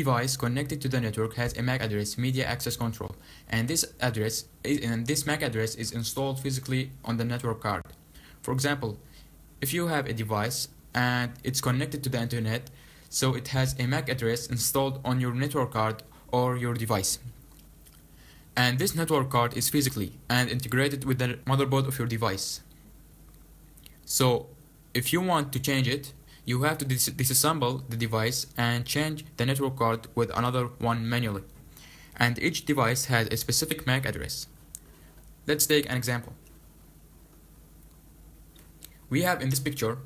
Device connected to the network has a MAC address, media access control, and this MAC address is installed physically on the network card. For example, if you have a device and it's connected to the internet, so it has a MAC address installed on your network card or your device. And this network card is physically and integrated with the motherboard of your device. So if you want to change it, you have to disassemble the device and change the network card with another one manually. And each device has a specific MAC address. Let's take an example. We have in this picture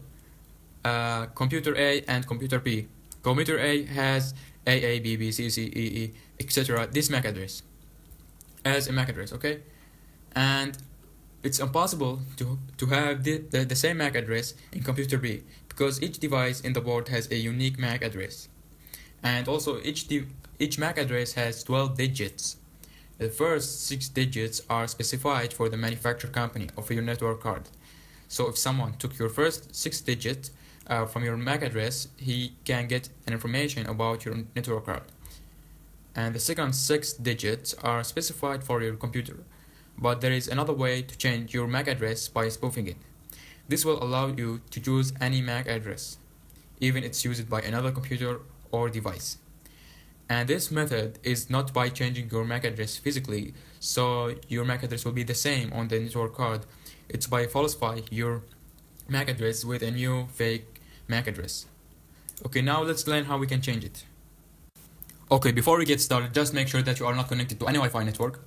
computer A and computer B. Computer A has AA, BB, CC, EE, etc. This MAC address as a MAC address, okay? And it's impossible to have the same MAC address in computer B because each device in the board has a unique MAC address. And also each MAC address has 12 digits. The first 6 digits are specified for the manufacturer company of your network card. So if someone took your first 6 digits from your MAC address, he can get an information about your network card. And the second 6 digits are specified for your computer. But there is another way to change your MAC address by spoofing it. This will allow you to choose any MAC address, even it's used by another computer or device. And this method is not by changing your MAC address physically, so your MAC address will be the same on the network card. It's by falsifying your MAC address with a new fake MAC address. Okay, now let's learn how we can change it. Okay, before we get started, just make sure that you are not connected to any Wi-Fi network.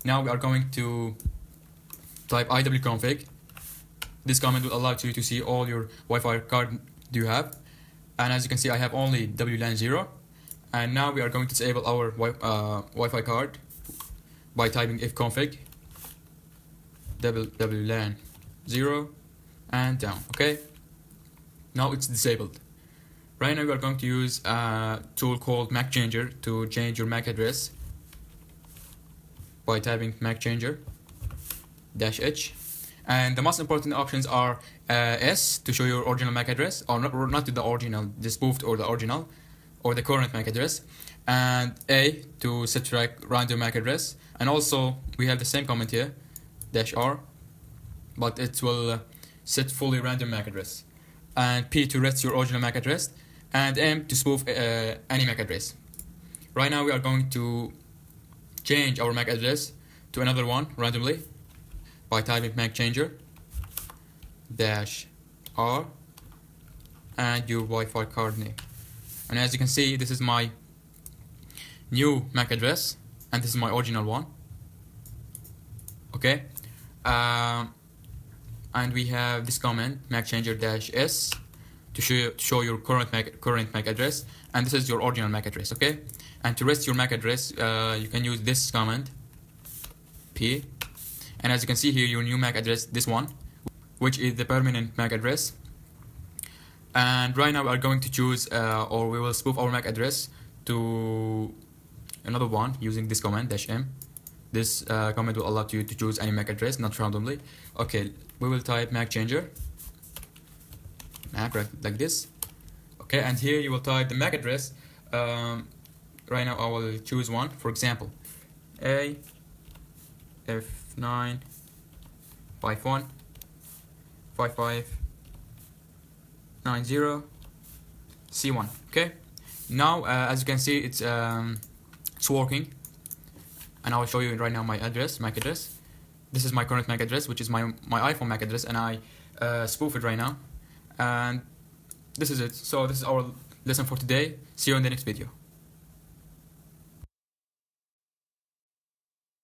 Now we are going to type iwconfig. This command will allow you to see all your Wi-Fi card you have. And as you can see, I have only WLAN 0. And now we are going to disable our Wi-Fi card by typing ifconfig WLAN 0 and down. Okay. Now it's disabled. Right now we are going to use a tool called MAC Changer to change your MAC address by typing MAC Changer -H. And the most important options are S to show your original MAC address, or not the original, the spoofed or the original, or the current MAC address, and A to subtract random MAC address. And also we have the same comment here, -R, but it will set fully random MAC address. And P to rest your original MAC address, and M to spoof any MAC address. Right now we are going to change our MAC address to another one randomly by typing MAC Changer -R and your Wi-Fi card name. And as you can see, this is my new MAC address and this is my original one. Okay, and we have this comment MAC Changer -S to show your current MAC address, and this is your original MAC address. Okay, and to rest your MAC address, you can use this command P, and as you can see here, your new MAC address, this one, which is the permanent MAC address. And right now we are going to choose, or we will spoof our MAC address to another one using this command -M. This command will allow you to choose any MAC address, not randomly. Okay, we will type MAC Changer MAC like this. Okay, and here you will type the MAC address. Right now I will choose one, for example, A F9 51 5590 C1. Okay, now as you can see, it's working, and I will show you right now my address, MAC address. This is my current MAC address, which is my iPhone MAC address, and I spoof it right now. And this is it. So this is our lesson for today. See you in the next video.